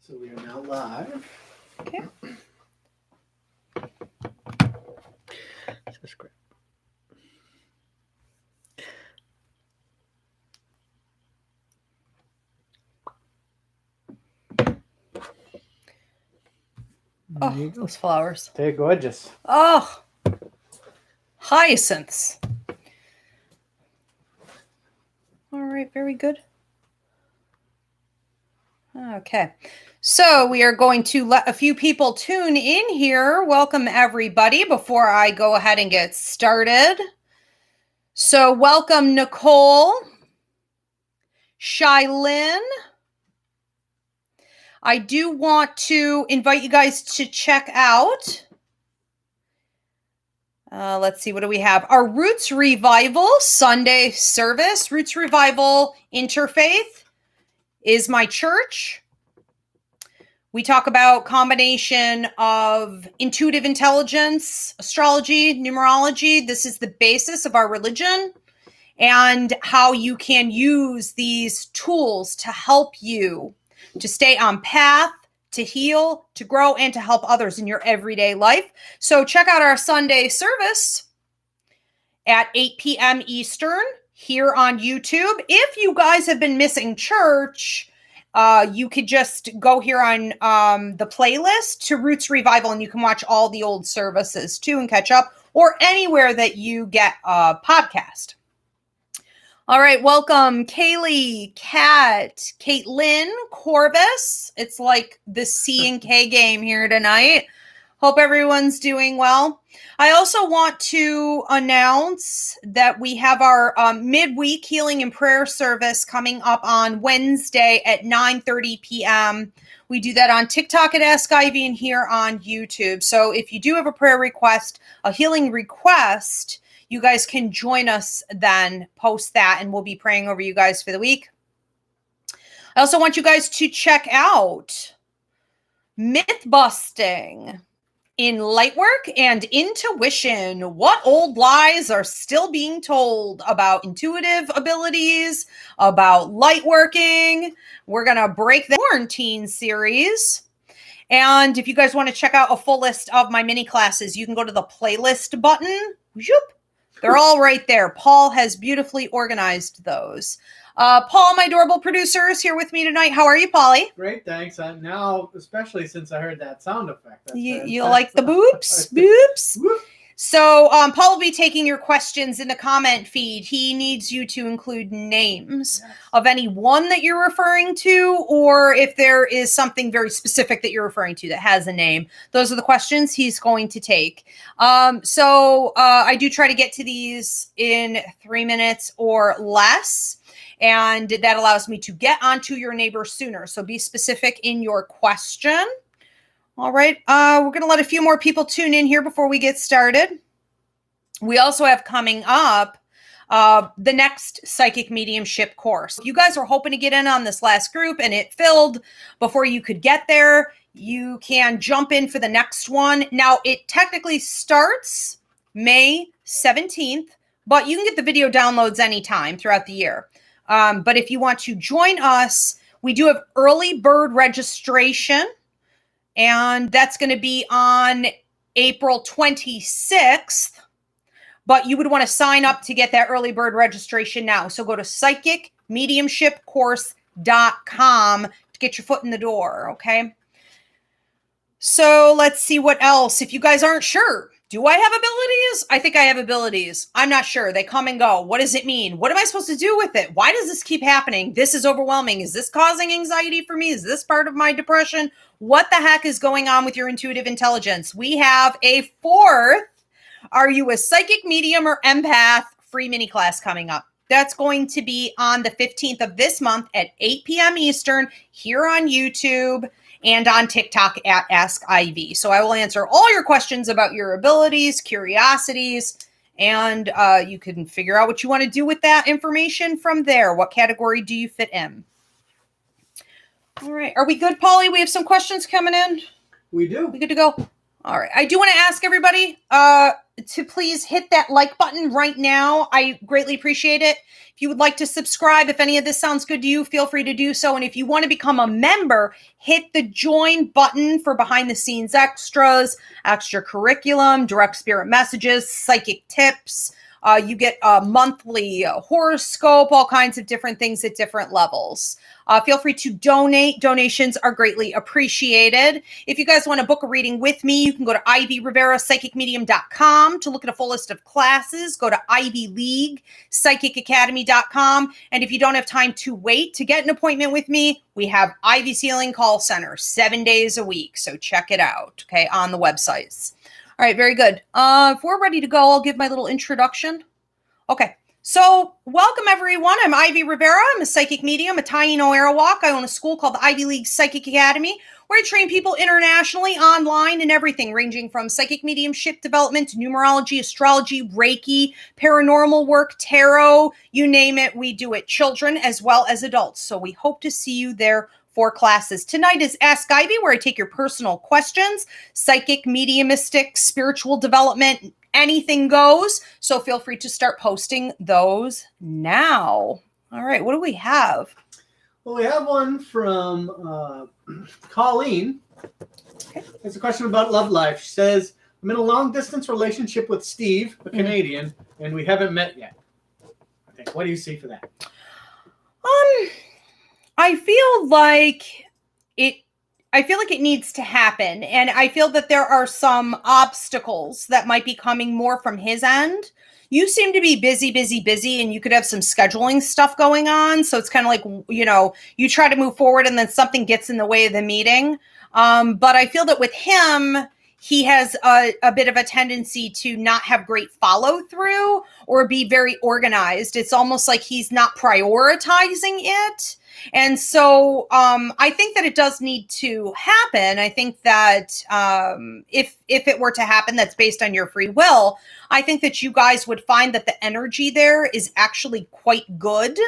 So we are now live. Okay. That's great. Oh, those flowers. They're gorgeous. Oh, hyacinths. All right, very good. Okay, so we are going to let a few people tune in here. Welcome, everybody, before I go ahead and get started. So welcome, Nicole, Shylin. I do want to invite you guys to check out. Let's see, what do we have? Our Roots Revival Sunday service. Roots Revival Interfaith is my church. We talk about combination of intuitive intelligence, astrology, numerology. This is the basis of our religion, and how you can use these tools to help you to stay on path, to heal, to grow, and to help others in your everyday life. So check out our Sunday service at 8 p.m. Eastern here on YouTube. If you guys have been missing church, you could just go here on the playlist to Roots Revival, and you can watch all the old services too and catch up, or anywhere that you get a podcast. All right, welcome, Kaylee, Kat, Caitlin, Corvus. It's like the C and K game here tonight. Hope everyone's doing well. I also want to announce that we have our midweek healing and prayer service coming up on Wednesday at 9:30 p.m. We do that on TikTok at Ask Ivy and here on YouTube. So if you do have a prayer request, a healing request, you guys can join us then, post that, and we'll be praying over you guys for the week. I also want you guys to check out Mythbusting in Lightwork and Intuition. What old lies are still being told about intuitive abilities, about lightworking? We're going to break the quarantine series. And if you guys want to check out a full list of my mini classes, you can go to the playlist button. Whoop. They're all right there. Paul has beautifully organized those. Paul, my adorable producer, is here with me tonight. How are you, Polly? Great, thanks. Now, especially since I heard that sound effect. You like the boops? Boops? So Paul will be taking your questions in the comment feed. He needs you to include names of anyone that you're referring to, or if there is something very specific that you're referring to that has a name. Those are the questions he's going to take. So I do try to get to these in 3 minutes or less, and that allows me to get onto your neighbor sooner. So be specific in your question. All right, we're going to let a few more people tune in here before we get started. We also have coming up the next Psychic Mediumship course. If you guys are hoping to get in on this last group and it filled before you could get there, you can jump in for the next one. Now, it technically starts May 17th, but you can get the video downloads anytime throughout the year. But if you want to join us, we do have early bird registration. And that's going to be on April 26th. But you would want to sign up to get that early bird registration now. So go to psychicmediumshipcourse.com to get your foot in the door, okay? So let's see what else. If you guys aren't sure, do I have abilities? I think I have abilities. I'm not sure. They come and go. What does it mean? What am I supposed to do with it? Why does this keep happening? This is overwhelming. Is this causing anxiety for me? Is this part of my depression? What the heck is going on with your intuitive intelligence? We have a fourth. Are you a psychic, medium, or empath? Free mini class coming up. That's going to be on the 15th of this month at 8 p.m. Eastern here on YouTube and on TikTok at Ask Ivy. So I will answer all your questions about your abilities, curiosities, and you can figure out what you want to do with that information from there. What category do you fit in? All right. Are we good, Polly? We have some questions coming in. We do. We good to go? All right. I do want to ask everybody, to please hit that like button right now. I greatly appreciate it. If you would like to subscribe, if any of this sounds good to you, feel free to do so. And if you want to become a member, hit the join button for behind the scenes extras, extra curriculum, direct spirit messages, psychic tips. You get a monthly horoscope, all kinds of different things at different levels. Feel free to donate. Donations are greatly appreciated. If you guys want to book a reading with me, you can go to ivyriverapsychicmedium.com to look at a full list of classes. Go to ivyleaguepsychicacademy.com. And if you don't have time to wait to get an appointment with me, we have Ivy Ceiling Call Center 7 days a week. So check it out, okay, on the websites. All right, very good. If we're ready to go, I'll give my little introduction. Okay, so welcome everyone. I'm Ivy Rivera. I'm a psychic medium, a Taino Arawak. I own a school called the Ivy League Psychic Academy, where I train people internationally, online, and everything, ranging from psychic mediumship development to numerology, astrology, Reiki, paranormal work, tarot, you name it, we do it. Children as well as adults. So we hope to see you there. 4 classes. Tonight is Ask Ivy, where I take your personal questions, psychic, mediumistic, spiritual development, anything goes. So feel free to start posting those now. All right, what do we have? Well, we have one from Colleen. Okay. It's a question about love life. She says, I'm in a long distance relationship with Steve, a Canadian, and we haven't met yet. I think. What do you see for that? I feel like it needs to happen. And I feel that there are some obstacles that might be coming more from his end. You seem to be busy, and you could have some scheduling stuff going on. So it's kind of like, you try to move forward and then something gets in the way of the meeting. But I feel that with him, he has a bit of a tendency to not have great follow through or be very organized. It's almost like he's not prioritizing it. And so I think that it does need to happen. I think that if it were to happen, that's based on your free will. I think that you guys would find that the energy there is actually quite good.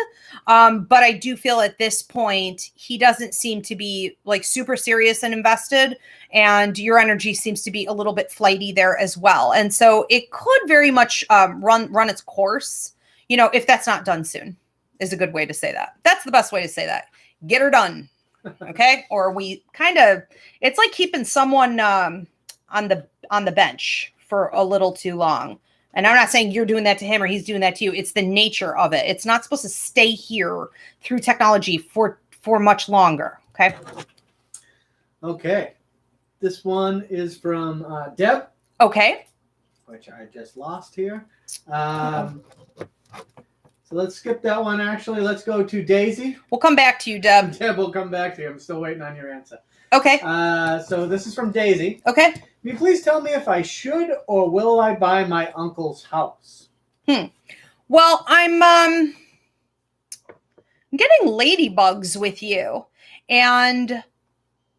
But I do feel at this point, he doesn't seem to be like super serious and invested. And your energy seems to be a little bit flighty there as well. And so it could very much run its course, if that's not done soon. Is a good way to say that. That's the best way to say that. Get her done. Okay. Or we it's like keeping someone on the bench for a little too long. And I'm not saying you're doing that to him or he's doing that to you. It's the nature of it. It's not supposed to stay here through technology for much longer. Okay. Okay. This one is from Deb. Okay. Which I just lost here. So let's skip that one, actually. Let's go to Daisy. We'll come back to you, Deb. Deb, we'll come back to you. I'm still waiting on your answer. Okay. So this is from Daisy. Okay. Can you please tell me if I should or will I buy my uncle's house? Well, I'm getting ladybugs with you. And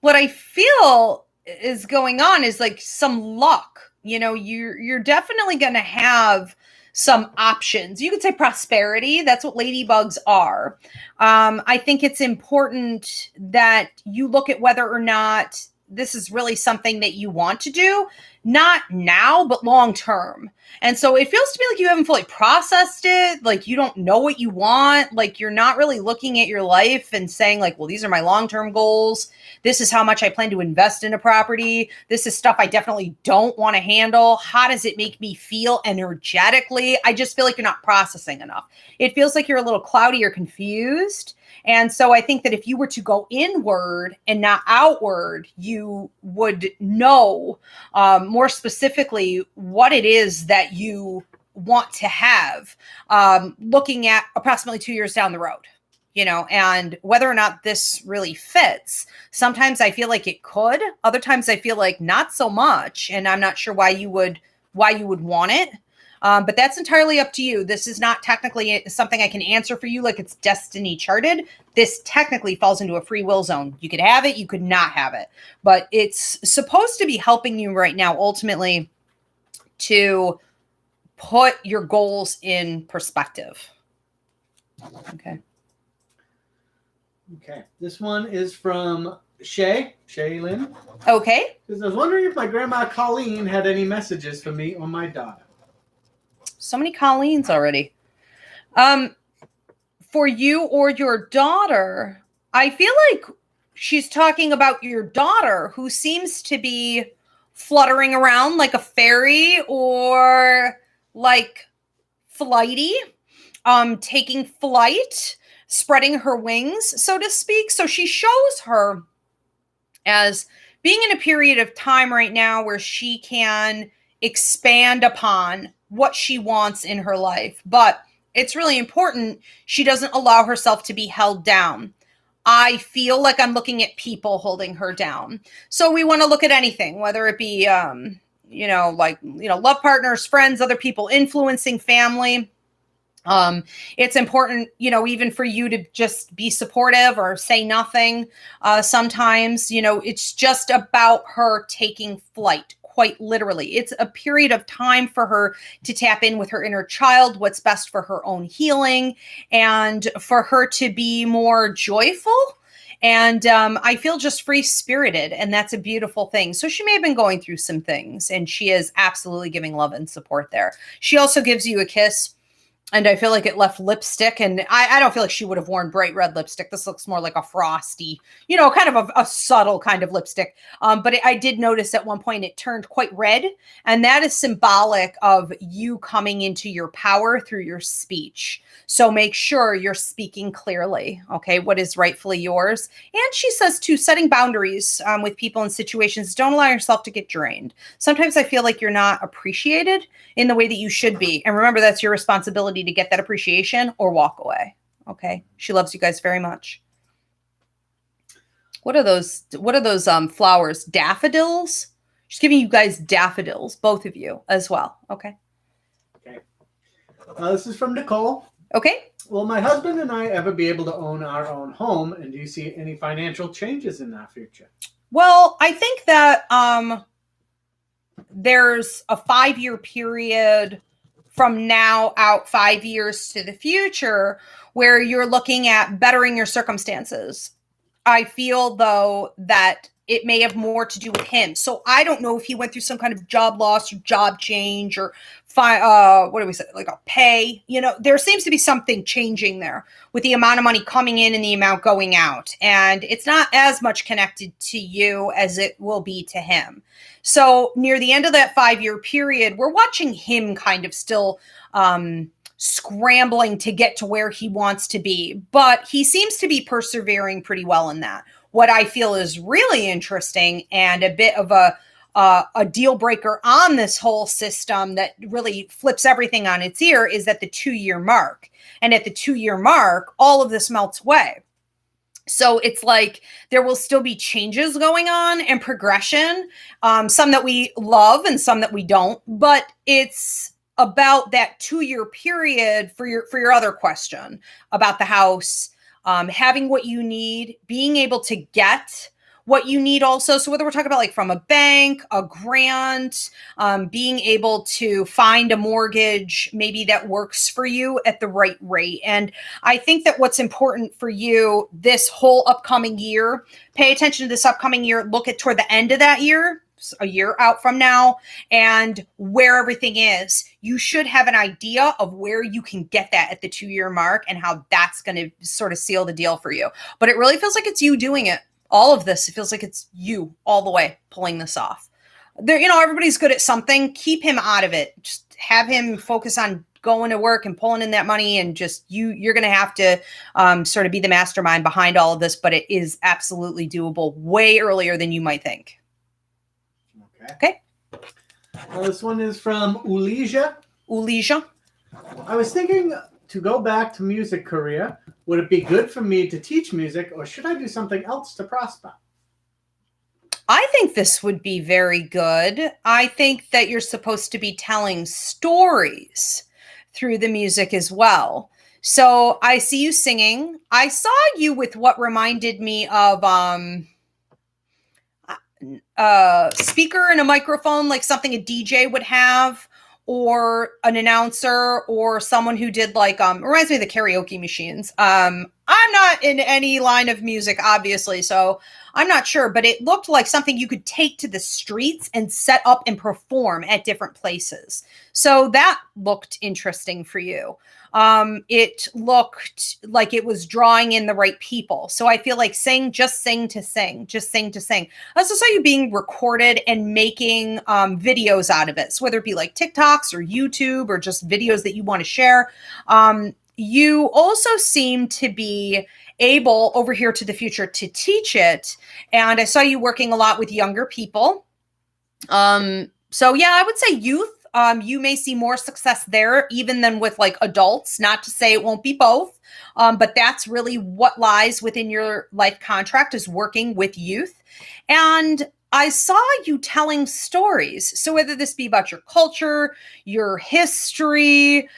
what I feel is going on is like some luck. You're definitely going to have some options. You could say prosperity. That's what ladybugs are. I think it's important that you look at whether or not this is really something that you want to do, not now, but long term. And so it feels to me like you haven't fully processed it. Like you don't know what you want. Like you're not really looking at your life and saying like, well, these are my long-term goals. This is how much I plan to invest in a property. This is stuff I definitely don't want to handle. How does it make me feel energetically? I just feel like you're not processing enough. It feels like you're a little cloudy or confused. And so I think that if you were to go inward and not outward, you would know more specifically what it is that you want to have, looking at approximately 2 years down the road, and whether or not this really fits. Sometimes I feel like it could. Other times I feel like not so much. And I'm not sure why you would want it. But that's entirely up to you. This is not technically something I can answer for you like it's destiny charted. This technically falls into a free will zone. You could have it, you could not have it. But it's supposed to be helping you right now, ultimately, to put your goals in perspective. Okay. Okay. This one is from Shay Lynn. Okay. Because I was wondering if my grandma Colleen had any messages for me or my daughter. So many Colleens already. For you or your daughter, I feel like she's talking about your daughter, who seems to be fluttering around like a fairy or like flighty, taking flight, spreading her wings, so to speak. So she shows her as being in a period of time right now where she can expand upon what she wants in her life. But it's really important she doesn't allow herself to be held down. I feel like I'm looking at people holding her down. So we want to look at anything, whether it be, love partners, friends, other people, influencing family. It's important, even for you to just be supportive or say nothing. Sometimes, it's just about her taking flight. Quite literally, it's a period of time for her to tap in with her inner child, what's best for her own healing, and for her to be more joyful. And I feel just free spirited, and that's a beautiful thing. So she may have been going through some things, and she is absolutely giving love and support there. She also gives you a kiss. And I feel like it left lipstick, and I don't feel like she would have worn bright red lipstick. This looks more like a frosty, kind of a subtle kind of lipstick. But I did notice at one point it turned quite red, and that is symbolic of you coming into your power through your speech. So make sure you're speaking clearly, okay, what is rightfully yours. And she says, too, setting boundaries with people and situations. Don't allow yourself to get drained. Sometimes I feel like you're not appreciated in the way that you should be. And remember, that's your responsibility to get that appreciation or walk away. Okay. She loves you guys very much. What are those flowers? Daffodils? She's giving you guys daffodils, both of you as well. Okay. Okay. This is from Nicole. Okay. Will my husband and I ever be able to own our own home? And do you see any financial changes in our future? Well, I think that there's a 5-year period from now out 5 years to the future where you're looking at bettering your circumstances. I feel, though, that it may have more to do with him. So I don't know if he went through some kind of job loss or job change or what do we say? Like a pay, there seems to be something changing there with the amount of money coming in and the amount going out. And it's not as much connected to you as it will be to him. So near the end of that 5-year period, we're watching him kind of still scrambling to get to where he wants to be. But he seems to be persevering pretty well in that. What I feel is really interesting and a bit of a deal breaker on this whole system that really flips everything on its ear is at the 2-year mark. And at the 2-year mark, all of this melts away. So it's like there will still be changes going on and progression, some that we love and some that we don't. But it's about that 2-year period for your other question about the house, having what you need, being able to get what you need also. So whether we're talking about like from a bank, a grant, being able to find a mortgage, maybe that works for you at the right rate. And I think that what's important for you this whole upcoming year, pay attention to this upcoming year, look at toward the end of that year, a year out from now, and where everything is. You should have an idea of where you can get that at the 2-year mark and how that's going to sort of seal the deal for you. But it really feels like it's you doing it. All of this, it feels like it's you all the way pulling this off. There, everybody's good at something. Keep him out of it. Just have him focus on going to work and pulling in that money, and just you're going to have to sort of be the mastermind behind all of this, but it is absolutely doable way earlier than you might think. Okay. This one is from Ulija. I was thinking to go back to music career. Would it be good for me to teach music, or should I do something else to prosper? I think this would be very good. I think that you're supposed to be telling stories through the music as well. So I see you singing. I saw you with what reminded me of speaker and a microphone, like something a DJ would have, or an announcer, or someone who did like reminds me of the karaoke machines. I'm not in any line of music, obviously, so I'm not sure, but it looked like something you could take to the streets and set up and perform at different places. So that looked interesting for you. It looked like it was drawing in the right people. So I feel like just sing to sing. I also saw you being recorded and making videos out of it. So whether it be like TikToks or YouTube or just videos that you want to share. You also seem to be able over here to the future to teach it. And I saw you working a lot with younger people. So yeah, I would say youth. You may see more success there even than with like adults, not to say it won't be both. But that's really what lies within your life contract is working with youth. And I saw you telling stories. So whether this be about your culture, your history,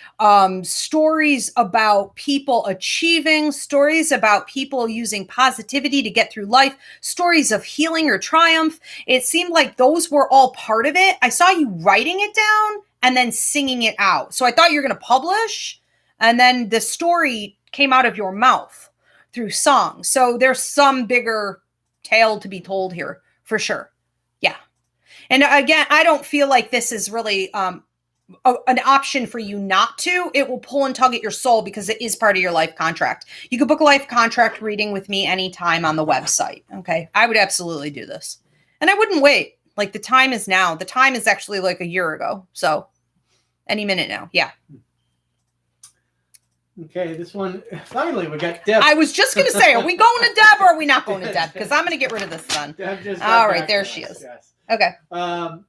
stories about people achieving, stories about people using positivity to get through life, stories of healing or triumph, it seemed like those were all part of it. I saw you writing it down and then singing it out. So I thought you were going to publish, and then the story came out of your mouth through song. So there's some bigger tale to be told here. For sure. Yeah. And again, I don't feel like this is really an option for you not to. It will pull and tug at your soul because it is part of your life contract. You could book a life contract reading with me anytime on the website. Okay. I would absolutely do this. And I wouldn't wait. Like the time is now. The time is actually like a year ago. So any minute now. Yeah. Okay, this one, finally, we got Deb. I was just going to say, are we going to Deb or are we not going to Deb? Because I'm going to get rid of this then. All right, there she is. Yes. Okay. I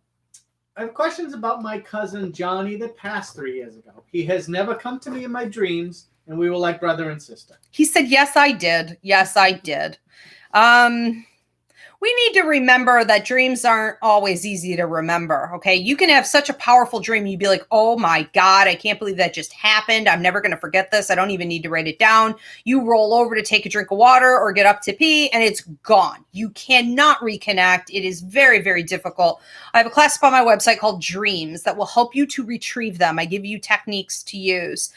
have questions about my cousin Johnny that passed 3 years ago. He has never come to me in my dreams, and we were like brother and sister. He said, yes, I did. Yes, I did. We need to remember that dreams aren't always easy to remember, okay? You can have such a powerful dream. You'd be like, oh my God, I can't believe that just happened. I'm never going to forget this. I don't even need to write it down. You roll over to take a drink of water or get up to pee and it's gone. You cannot reconnect. It is very, very difficult. I have a class up on my website called Dreams that will help you to retrieve them. I give you techniques to use.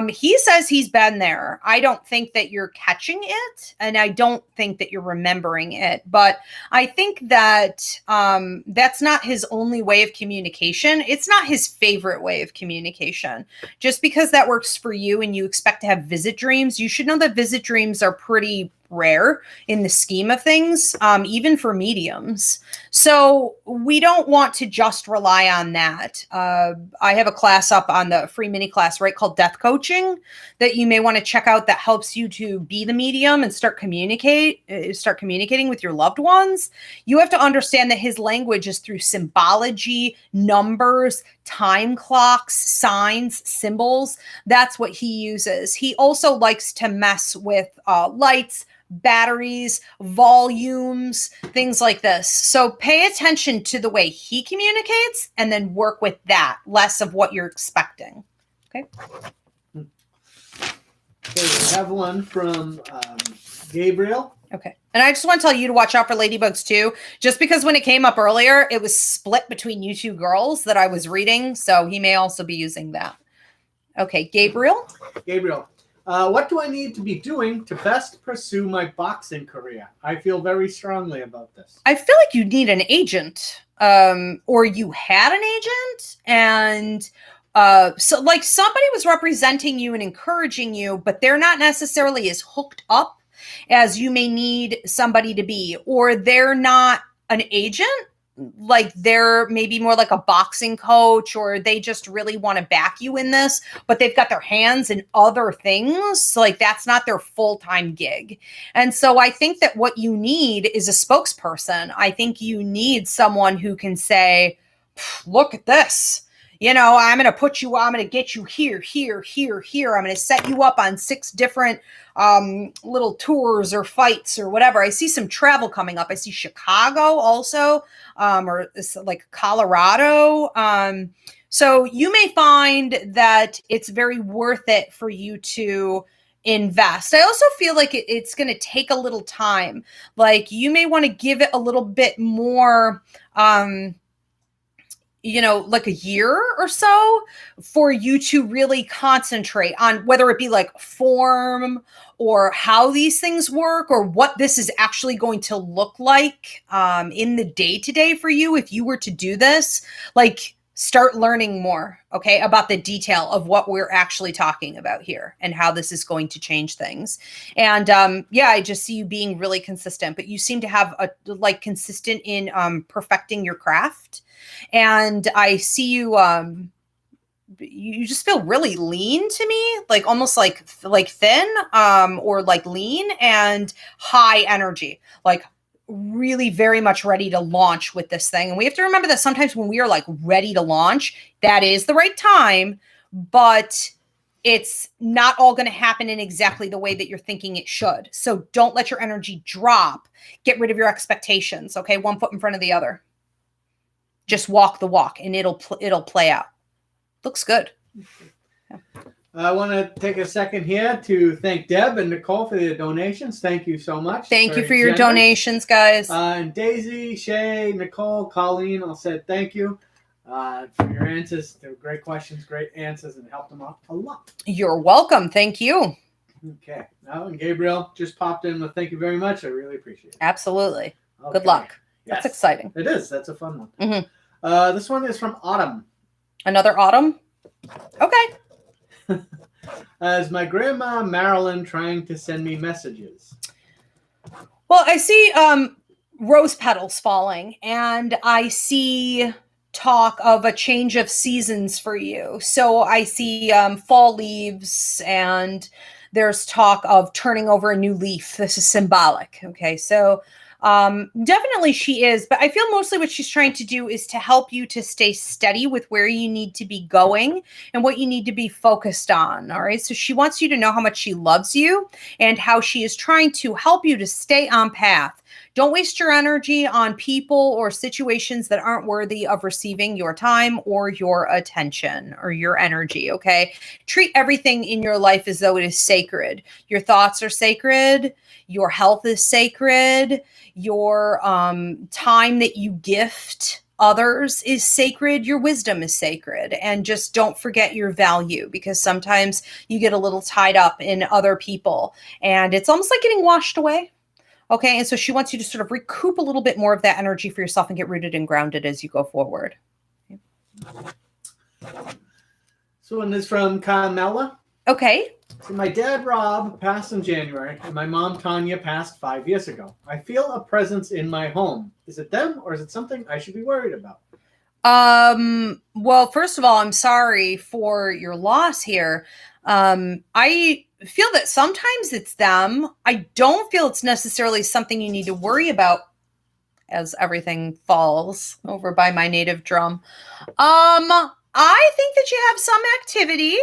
He says he's been there. I don't think that you're catching it, and I don't think that you're remembering it, but I think that that's not his only way of communication. It's not his favorite way of communication. Just because that works for you and you expect to have visit dreams, you should know that visit dreams are pretty rare in the scheme of things, even for mediums. So we don't want to just rely on that. I have a class up on the free mini class, right, called Death Coaching that you may want to check out that helps you to be the medium and start communicating with your loved ones. You have to understand that his language is through symbology, numbers, time clocks, signs, symbols. That's what he uses. He also likes to mess with lights, batteries, volumes, things like this. So pay attention to the way he communicates and then work with that, less of what you're expecting. Okay. Okay, we have one from Gabriel. Okay. And I just want to tell you to watch out for ladybugs too, just because when it came up earlier, it was split between you two girls that I was reading. So he may also be using that. Okay. Gabriel. What do I need to be doing to best pursue my boxing career? I feel very strongly about this. I feel like you need an agent, or you had an agent, and so like somebody was representing you and encouraging you, but they're not necessarily as hooked up as you may need somebody to be, or they're not an agent. Like they're maybe more like a boxing coach, or they just really want to back you in this, but they've got their hands in other things. So like that's not their full-time gig. And so I think that what you need is a spokesperson. I think you need someone who can say, look at this. You know, I'm going to get you here, here, here, here. I'm going to set you up on 6 different little tours or fights or whatever. I see some travel coming up. I see Chicago also, or like Colorado. So you may find that it's very worth it for you to invest. I also feel like it's going to take a little time. Like you may want to give it a little bit more, like a year or so for you to really concentrate on whether it be like form or how these things work or what this is actually going to look like in the day-to-day for you if you were to do this. Like, start learning more, okay, about the detail of what we're actually talking about here and how this is going to change things. And I just see you being really consistent, but you seem to have consistent in perfecting your craft. And I see you, you just feel really lean to me, like almost like thin, or like lean and high energy, like really very much ready to launch with this thing. And we have to remember that sometimes when we are like ready to launch, that is the right time, but it's not all going to happen in exactly the way that you're thinking it should. So don't let your energy drop. Get rid of your expectations. Okay. One foot in front of the other. Just walk the walk and it'll play out. Looks good. Yeah. I want to take a second here to thank Deb and Nicole for their donations. Thank you so much. Thank you for your donations, guys. And Daisy, Shay, Nicole, Colleen all said thank you for your answers. They were great questions, great answers, and helped them out a lot. You're welcome. Thank you. Okay. Now, and Gabriel just popped in with thank you very much. I really appreciate it. Absolutely. Okay. Good luck. Yes. That's exciting. It is. That's a fun one. Mm-hmm. This one is from Autumn. Another Autumn? Okay. Is my grandma Marilyn trying to send me messages? Well, I see rose petals falling, and I see talk of a change of seasons for you. So I see fall leaves, and there's talk of turning over a new leaf. This is symbolic. Okay, so definitely she is, but I feel mostly what she's trying to do is to help you to stay steady with where you need to be going and what you need to be focused on. All right. So she wants you to know how much she loves you and how she is trying to help you to stay on path. Don't waste your energy on people or situations that aren't worthy of receiving your time or your attention or your energy. Okay. Treat everything in your life as though it is sacred. Your thoughts are sacred. Your health is sacred. Your time that you gift others is sacred. Your wisdom is sacred. And just don't forget your value, because sometimes you get a little tied up in other people and it's almost like getting washed away. Okay. And so she wants you to sort of recoup a little bit more of that energy for yourself and get rooted and grounded as you go forward. So one is from Carmela. Okay. So my dad, Rob, passed in January, and my mom, Tanya, passed 5 years ago. I feel a presence in my home. Is it them, or is it something I should be worried about? Well, first of all, I'm sorry for your loss here. I feel that sometimes it's them. I don't feel it's necessarily something you need to worry about as everything falls over by my native drum. I think that you have some activity.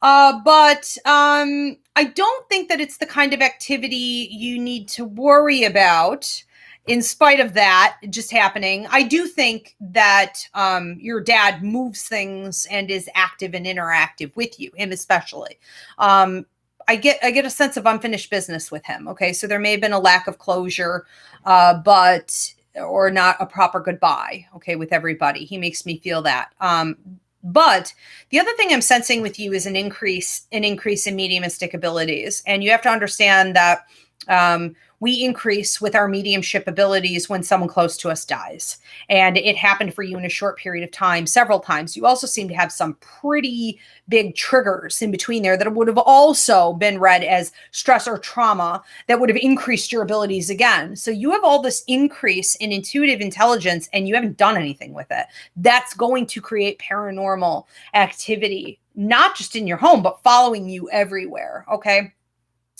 But I don't think that it's the kind of activity you need to worry about in spite of that just happening. I do think that your dad moves things and is active and interactive with you, him especially. I get a sense of unfinished business with him. Okay, so there may have been a lack of closure, or not a proper goodbye. Okay, with everybody, he makes me feel that. But the other thing I'm sensing with you is an increase in mediumistic abilities. And you have to understand that we increase with our mediumship abilities when someone close to us dies. And it happened for you in a short period of time, several times. You also seem to have some pretty big triggers in between there that would have also been read as stress or trauma that would have increased your abilities again. So you have all this increase in intuitive intelligence and you haven't done anything with it. That's going to create paranormal activity, not just in your home, but following you everywhere. Okay.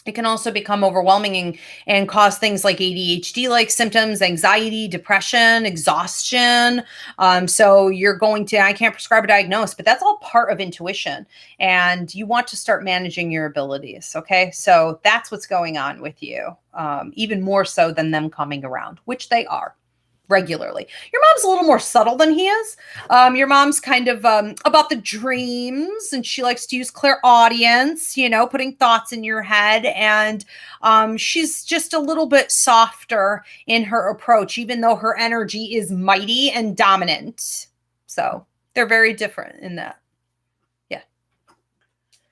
It can also become overwhelming and cause things like ADHD-like symptoms, anxiety, depression, exhaustion. So you're going to, I can't prescribe a diagnosis, but that's all part of intuition. And you want to start managing your abilities. Okay. So that's what's going on with you, even more so than them coming around, which they are regularly. Your mom's a little more subtle than he is. Your mom's kind of about the dreams, and she likes to use clairaudience, putting thoughts in your head. And she's just a little bit softer in her approach, even though her energy is mighty and dominant. So they're very different in that. Yeah.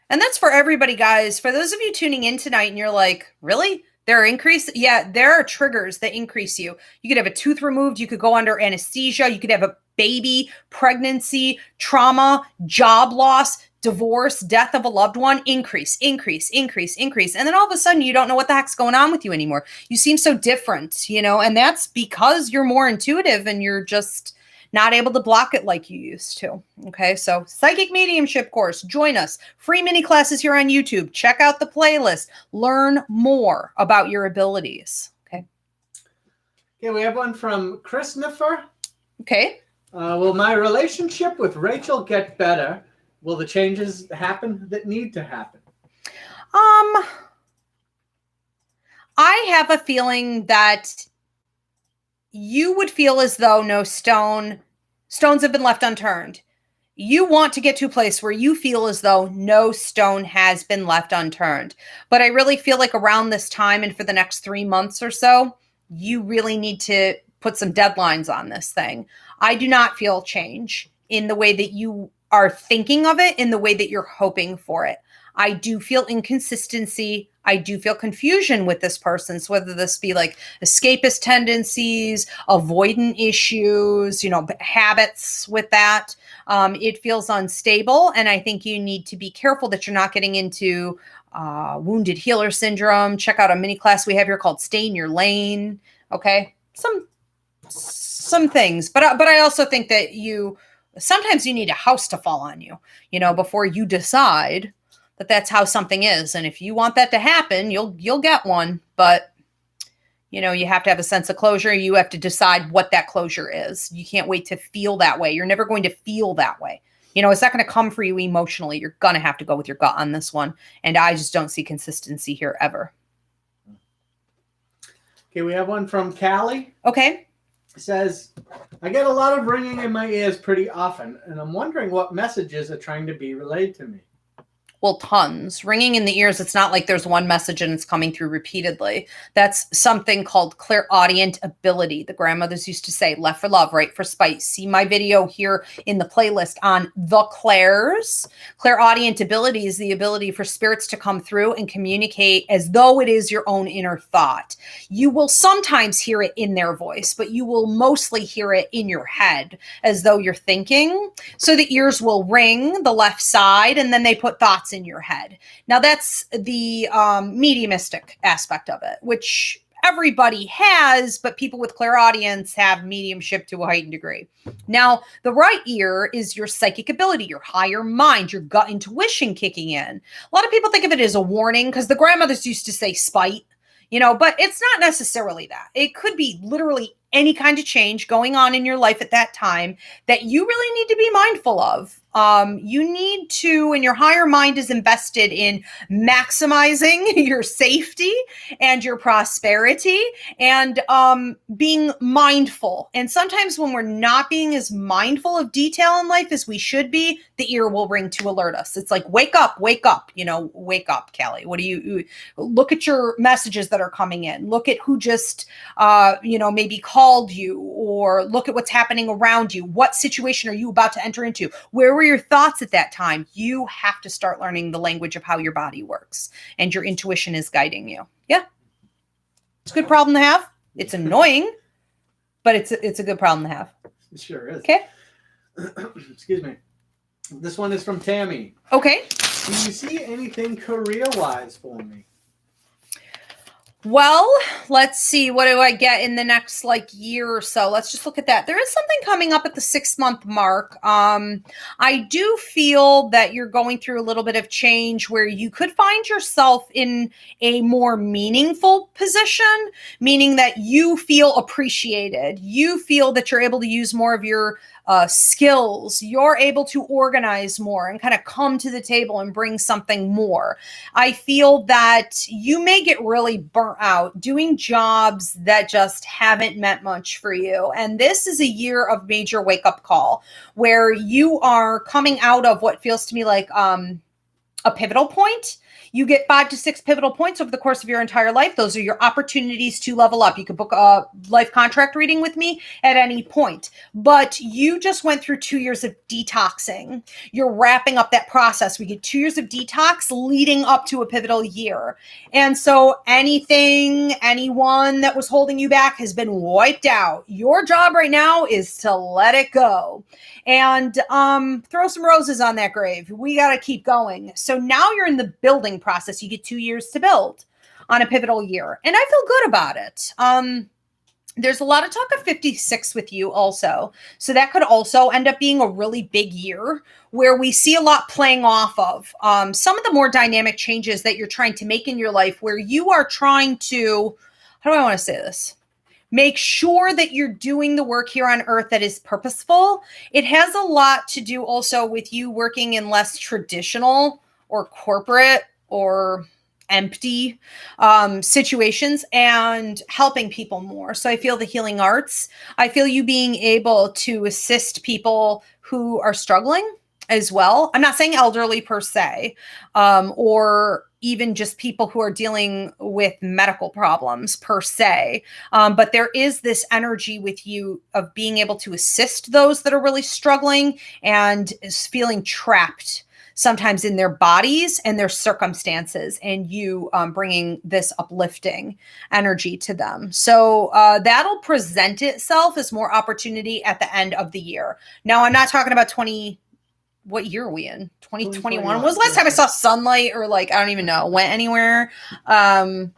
And that's for everybody, guys. For those of you tuning in tonight and you're like, really? There are increase? Yeah, there are triggers that increase you. You could have a tooth removed. You could go under anesthesia. You could have a baby, pregnancy, trauma, job loss, divorce, death of a loved one, increase. And then all of a sudden you don't know what the heck's going on with you anymore. You seem so different, and that's because you're more intuitive and you're just not able to block it like you used to. Okay, so Psychic Mediumship course, join us. Free mini classes here on YouTube. Check out the playlist. Learn more about your abilities. Okay. Okay, we have one from Christopher. Okay. Will my relationship with Rachel get better? Will the changes happen that need to happen? I have a feeling that you would feel as though no stones have been left unturned. You want to get to a place where you feel as though no stone has been left unturned. But I really feel like around this time and for the next 3 months or so, you really need to put some deadlines on this thing. I do not feel change in the way that you are thinking of it, in the way that you're hoping for it. I do feel inconsistency. I do feel confusion with this person. So whether this be like escapist tendencies, avoidant issues, habits with that, it feels unstable. And I think you need to be careful that you're not getting into wounded healer syndrome. Check out a mini class we have here called Stay in Your Lane. Okay. Some things, but I also think that sometimes you need a house to fall on you, before you decide that that's how something is. And if you want that to happen, you'll get one, but you have to have a sense of closure. You have to decide what that closure is. You can't wait to feel that way. You're never going to feel that way. It's not going to come for you emotionally. You're going to have to go with your gut on this one. And I just don't see consistency here ever. Okay, we have one from Callie. Okay. It says, I get a lot of ringing in my ears pretty often, and I'm wondering what messages are trying to be relayed to me. Well, tons. Ringing in the ears, it's not like there's one message and it's coming through repeatedly. That's something called clairaudient ability. The grandmothers used to say, left for love, right for spite. See my video here in the playlist on the clairs. Clairaudient ability is the ability for spirits to come through and communicate as though it is your own inner thought. You will sometimes hear it in their voice, but you will mostly hear it in your head as though you're thinking. So the ears will ring the left side and then they put thoughts in your head. Now that's the mediumistic aspect of it, which everybody has, but people with clairaudience have mediumship to a heightened degree. Now, the right ear is your psychic ability, your higher mind, your gut intuition kicking in. A lot of people think of it as a warning because the grandmothers used to say spite, but it's not necessarily that. It could be literally any kind of change going on in your life at that time that you really need to be mindful of. You need to, and your higher mind is invested in maximizing your safety and your prosperity and being mindful. And sometimes when we're not being as mindful of detail in life as we should be, the ear will ring to alert us. It's like, wake up, wake up, wake up, Kelly. What do you look at your messages that are coming in? Look at who just, maybe called you, or look at what's happening around you. What situation are you about to enter into? Where were your thoughts at that time? You have to start learning the language of how your body works, and your intuition is guiding you. Yeah. It's a good problem to have. It's annoying, but it's a good problem to have. It sure is. Okay. Excuse me. This one is from Tammy. Okay. Do you see anything career-wise for me? Well, let's see. What do I get in the next year or so? Let's just look at that. There is something coming up at the 6-month mark. I do feel that you're going through a little bit of change where you could find yourself in a more meaningful position, meaning that you feel appreciated. You feel that you're able to use more of your skills. You're able to organize more and kind of come to the table and bring something more. I feel that you may get really burnt out doing jobs that just haven't meant much for you. And this is a year of major wake-up call where you are coming out of what feels to me like a pivotal point. You get 5 to 6 pivotal points over the course of your entire life. Those are your opportunities to level up. You could book a life contract reading with me at any point. But you just went through 2 years of detoxing. You're wrapping up that process. We get 2 years of detox leading up to a pivotal year. And so anyone that was holding you back has been wiped out. Your job right now is to let it go and throw some roses on that grave. We got to keep going. So now you're in the building process. You get 2 years to build on a pivotal year. And I feel good about it. There's a lot of talk of 56 with you also. So that could also end up being a really big year where we see a lot playing off of some of the more dynamic changes that you're trying to make in your life, where you are trying to, how do I want to say this? Make sure that you're doing the work here on earth that is purposeful. It has a lot to do also with you working in less traditional or corporate or empty situations and helping people more. So I feel the healing arts. I feel you being able to assist people who are struggling as well. I'm not saying elderly per se, or even just people who are dealing with medical problems per se. But there is this energy with you of being able to assist those that are really struggling and is feeling trapped sometimes in their bodies and their circumstances, and you bringing this uplifting energy to them. So that'll present itself as more opportunity at the end of the year. Now, I'm not talking about what year are we in? 2021? When was the last time I saw sunlight or I don't even know, went anywhere? God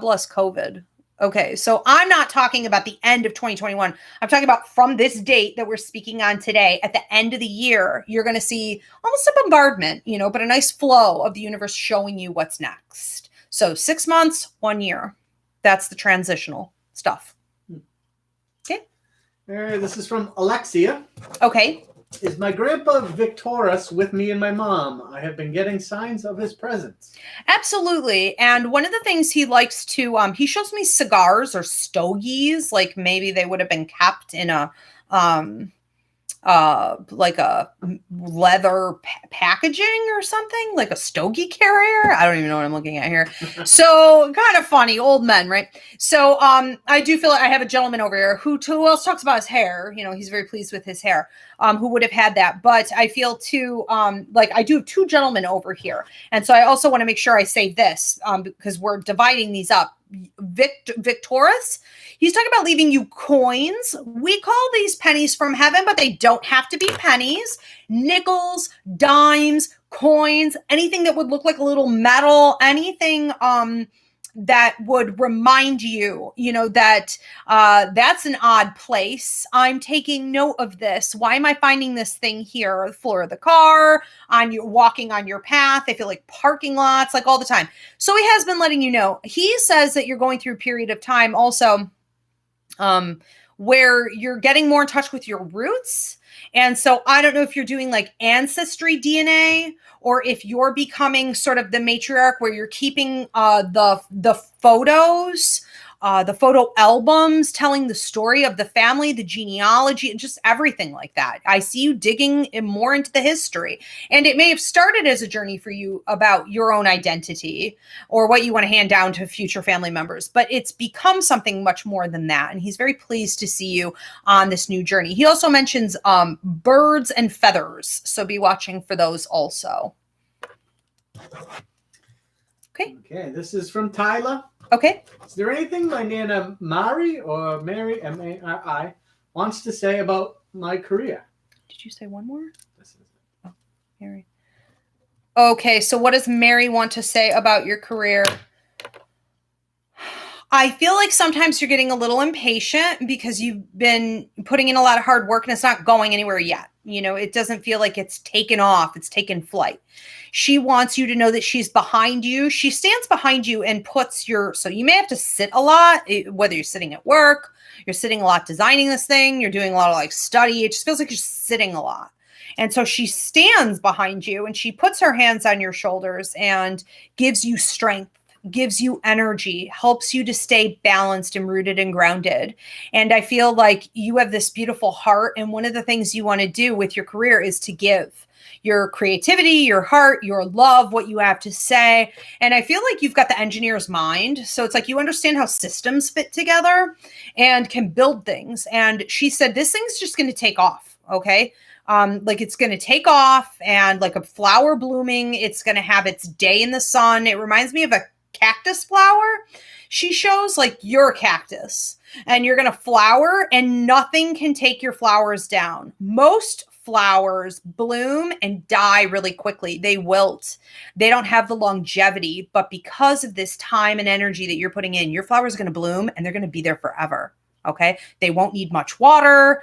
bless COVID. Okay, so I'm not talking about the end of 2021. I'm talking about from this date that we're speaking on today, at the end of the year, you're going to see almost a bombardment, but a nice flow of the universe showing you what's next. So 6 months, 1 year. That's the transitional stuff. Okay. This is from Alexia. Okay. Is my grandpa Victorus with me and my mom? I have been getting signs of his presence. Absolutely. And one of the things he likes to, he shows me cigars or stogies, like maybe they would have been kept in a, like a leather packaging or something, like a stogie carrier. I don't even know what I'm looking at here. So kind of funny, old men, right? So I do feel like I have a gentleman over here who else talks about his hair. He's very pleased with his hair, who would have had that. But I feel too, like I do have 2 gentlemen over here. And so I also want to make sure I say this because we're dividing these up. Victorus, he's talking about leaving you coins. We call these pennies from heaven, but they don't have to be pennies. Nickels, dimes, coins, anything that would look like a little metal, anything that would remind you, that that's an odd place. I'm taking note of this. Why am I finding this thing here? The floor of the car, walking on your path. I feel like parking lots, like all the time. So he has been letting you know. He says that you're going through a period of time also where you're getting more in touch with your roots. And so I don't know if you're doing like ancestry DNA or if you're becoming sort of the matriarch where you're keeping the photos, the photo albums, telling the story of the family, the genealogy, and just everything like that. I see you digging more into the history. And it may have started as a journey for you about your own identity or what you want to hand down to future family members, but it's become something much more than that. And he's very pleased to see you on this new journey. He also mentions birds and feathers. So be watching for those also. Okay, this is from Tyler. Okay. Is there anything my Nana Mari or Mary, M-A-R-I, wants to say about my career? Did you say one more? This is it. Oh, Mary. Okay, so what does Mary want to say about your career? I feel like sometimes you're getting a little impatient because you've been putting in a lot of hard work and it's not going anywhere yet. It doesn't feel like it's taken off. It's taken flight. She wants you to know that she's behind you. She stands behind you and so you may have to sit a lot, whether you're sitting at work, you're sitting a lot designing this thing, you're doing a lot of study. It just feels like you're sitting a lot. And so she stands behind you and she puts her hands on your shoulders and gives you strength, gives you energy, helps you to stay balanced and rooted and grounded. And I feel like you have this beautiful heart. And one of the things you want to do with your career is to give. your creativity, your heart, your love, what you have to say. And I feel like you've got the engineer's mind. So it's like you understand how systems fit together and can build things. And she said, this thing's just going to take off. Okay. Like it's going to take off, and like a flower blooming, it's going to have its day in the sun. It reminds me of a cactus flower. She shows like you're a cactus and you're going to flower and nothing can take your flowers down. Most flowers bloom and die really quickly. They wilt. They don't have the longevity, but because of this time and energy that you're putting in, your flower is going to bloom and they're going to be there forever. Okay. They won't need much water.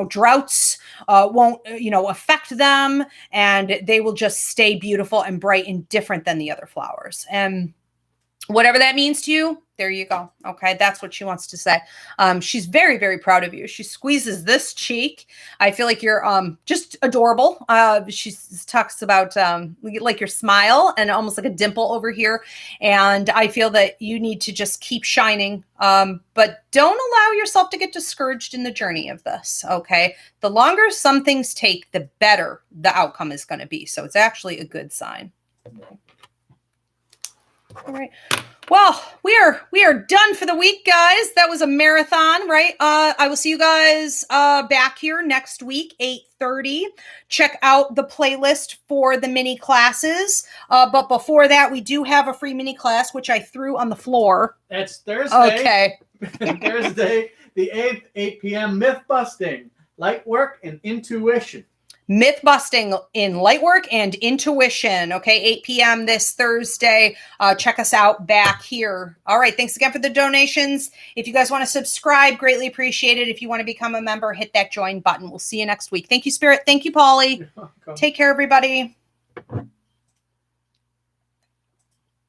Droughts won't, affect them, and they will just stay beautiful and bright and different than the other flowers. And whatever that means to you, there you go. Okay. That's what she wants to say. She's very, very proud of you. She squeezes this cheek. I feel like you're just adorable. She talks about like your smile and almost like a dimple over here. And I feel that you need to just keep shining. But don't allow yourself to get discouraged in the journey of this. Okay. The longer some things take, the better the outcome is going to be. So it's actually a good sign. All right. Well, we are done for the week, guys. That was a marathon, right? I will see you guys back here next week, 8:30. Check out the playlist for the mini classes. But before that, we do have a free mini class, which I threw on the floor. That's Thursday. Okay. Thursday, the 8th, 8 p.m. Mythbusting, light work and intuition. Mythbusting in Lightwork and Intuition. Okay, 8 p.m. this Thursday. Check us out back here. All right, thanks again for the donations. If you guys want to subscribe, greatly appreciate it. If you want to become a member, hit that join button. We'll see you next week. Thank you, Spirit. Thank you, Polly. Take care, everybody.